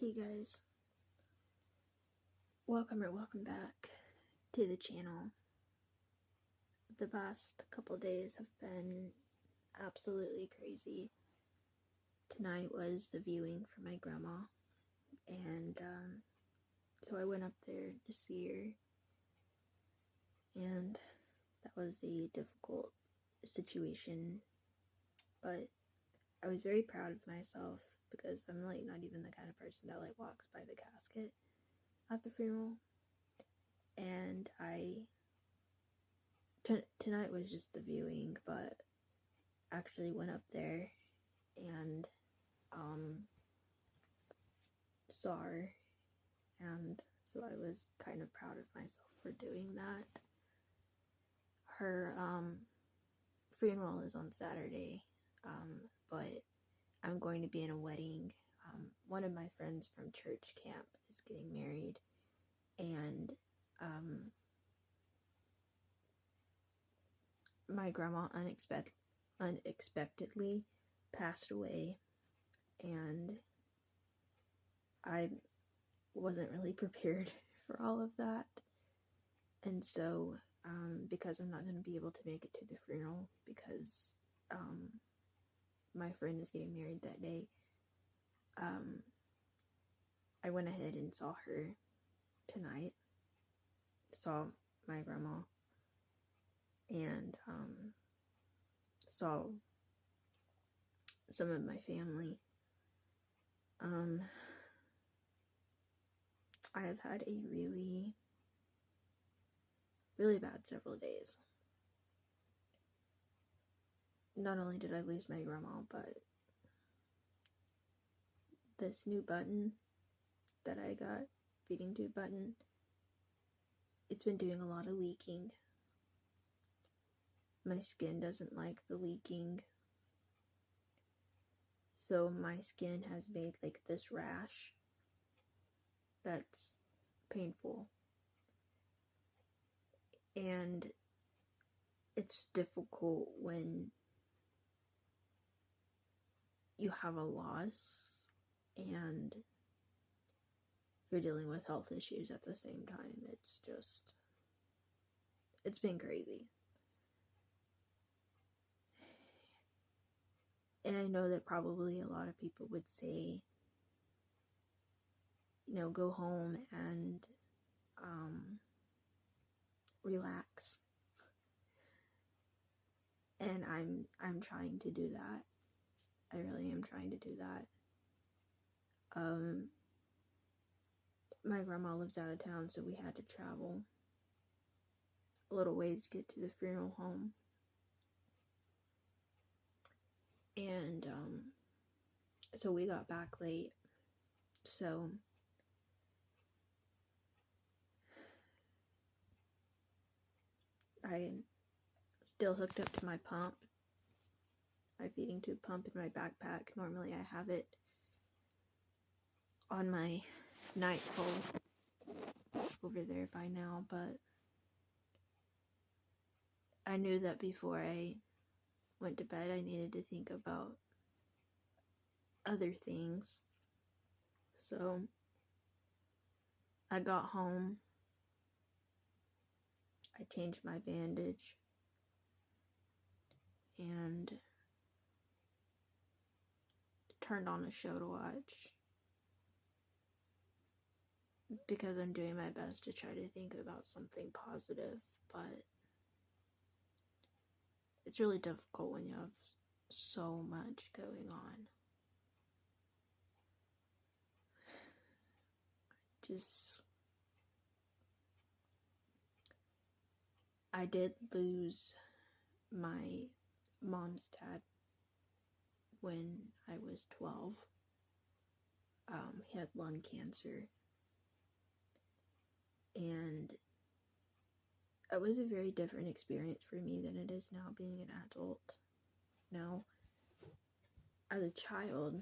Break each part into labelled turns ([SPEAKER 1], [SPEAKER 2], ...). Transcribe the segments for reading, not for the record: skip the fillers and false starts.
[SPEAKER 1] Hey guys, welcome back to the channel. The past couple days have been absolutely crazy. Tonight was the viewing for my grandma, and so I went up there to see her, and that was a difficult situation, but I was very proud of myself because I'm not even the kind of person that walks by the casket at the funeral. And tonight was just the viewing, but actually went up there and saw her, and so I was kind of proud of myself for doing that. Her funeral is on Saturday, but I'm going to be in a wedding. One of my friends from church camp is getting married, and my grandma unexpectedly passed away, and I wasn't really prepared for all of that. And so because I'm not going to be able to make it to the funeral because my friend is getting married that day, I went ahead and saw her tonight. Saw my grandma, and saw some of my family. I have had a really bad several days. Not only did I lose my grandma, but this new button that I got, feeding tube button, it's been doing a lot of leaking. My skin doesn't like the leaking, so my skin has made this rash that's painful, and it's difficult when you have a loss and you're dealing with health issues at the same time. It's been crazy. And I know that probably a lot of people would say, go home and relax. And I'm trying to do that. I really am trying to do that. My grandma lives out of town, so we had to travel a little ways to get to the funeral home. And so we got back late. So I still hooked up to my pump, my feeding tube pump in my backpack. Normally I have it on my night pole over there by now, but I knew that before I went to bed I needed to think about other things. So I got home, I changed my bandage, and turned on a show to watch because I'm doing my best to try to think about something positive, but it's really difficult when you have so much going on. I did lose my mom's dad when I was 12. He had lung cancer, and it was a very different experience for me than it is now being an adult. Now, as a child,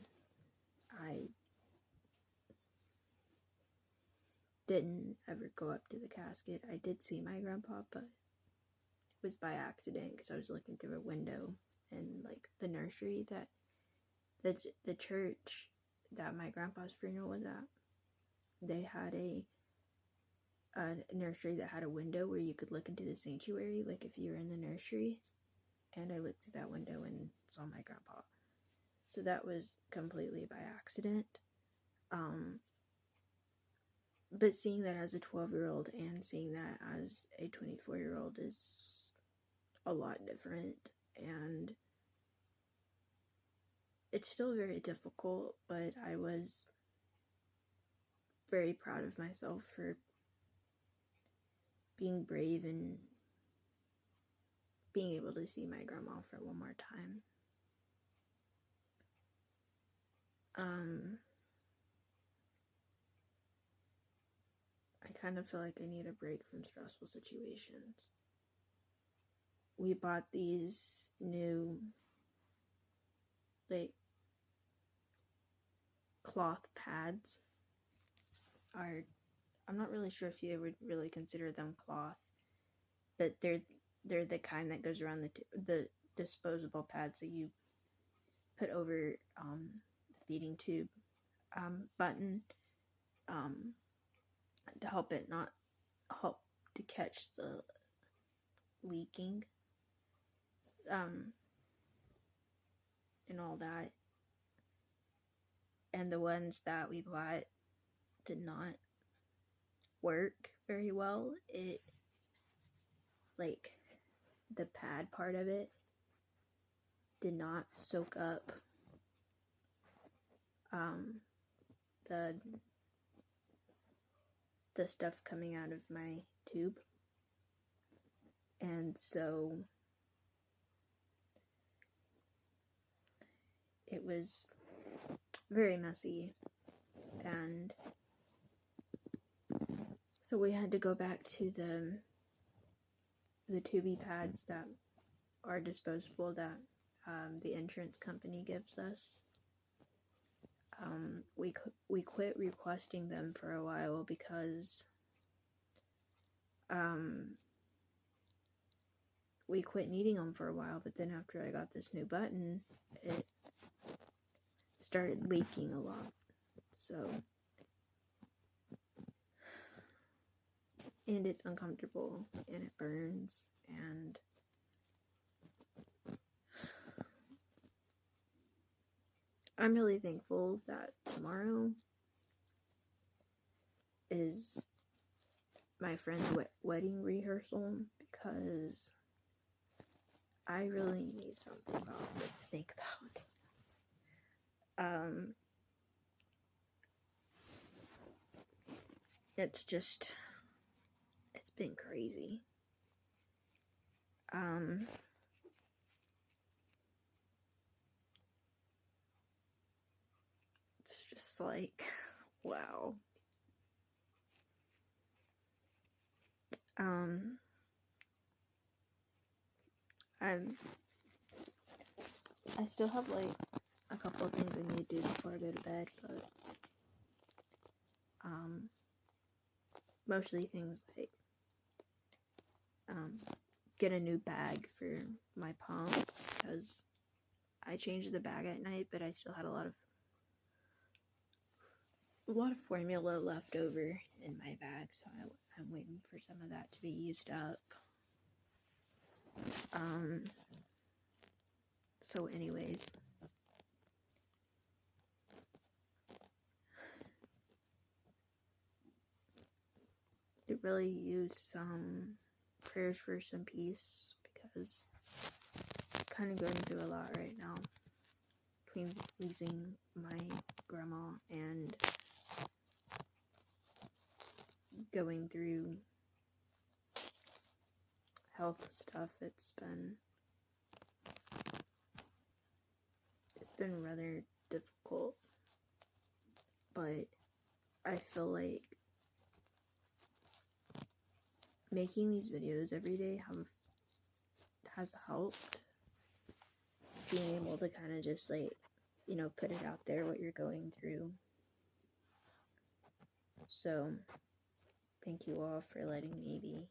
[SPEAKER 1] I didn't ever go up to the casket. I did see my grandpa, but it was by accident because I was looking through a window, and the nursery that the church that my grandpa's funeral was at, they had a nursery that had a window where you could look into the sanctuary, like if you were in the nursery. And I looked through that window and saw my grandpa. So that was completely by accident. But seeing that as a 12-year-old and seeing that as a 24-year-old is a lot different. And it's still very difficult, but I was very proud of myself for being brave and being able to see my grandma for one more time. I kind of feel like I need a break from stressful situations. We bought these new, like, cloth pads. I'm not really sure if you would really consider them cloth, but they're the kind that goes around the disposable pads that you put over the feeding tube button to help to catch the leaking and all that. And the ones that we bought did not work very well. Like, the pad part of it did not soak up the stuff coming out of my tube. And so it was very messy, and so we had to go back to the tubi pads that are disposable that the insurance company gives us. We quit requesting them for a while because we quit needing them for a while, but then after I got this new button, it started leaking a lot. So, and it's uncomfortable and it burns, and I'm really thankful that tomorrow is my friend's wedding rehearsal, because I really need something positive to think about. It's been crazy. It's just like, wow. I still have like a couple of things I need to do before I go to bed, but mostly things like get a new bag for my pump, because I changed the bag at night, but I still had a lot of formula left over in my bag, so I'm waiting for some of that to be used up. So anyways, I really use some prayers for some peace, because I'm kind of going through a lot right now between losing my grandma and going through health stuff. It's been rather difficult, but I feel like making these videos every day has helped. Being able to kind of just, like, you know, put it out there, what you're going through. So thank you all for letting me be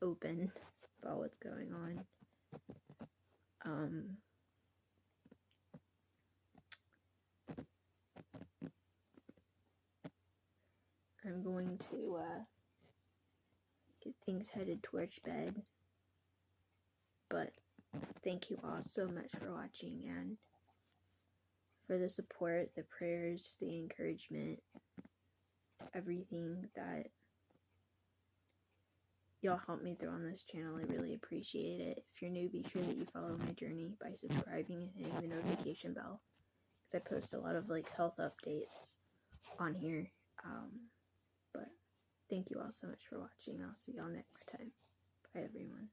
[SPEAKER 1] open about what's going on. I'm going to get things headed towards bed. But thank you all so much for watching and for the support, the prayers, the encouragement, everything that y'all helped me through on this channel. I really appreciate it. If you're new, be sure that you follow my journey by subscribing and hitting the notification bell, because I post a lot of like health updates on here. But thank you all so much for watching. I'll see y'all next time. Bye everyone.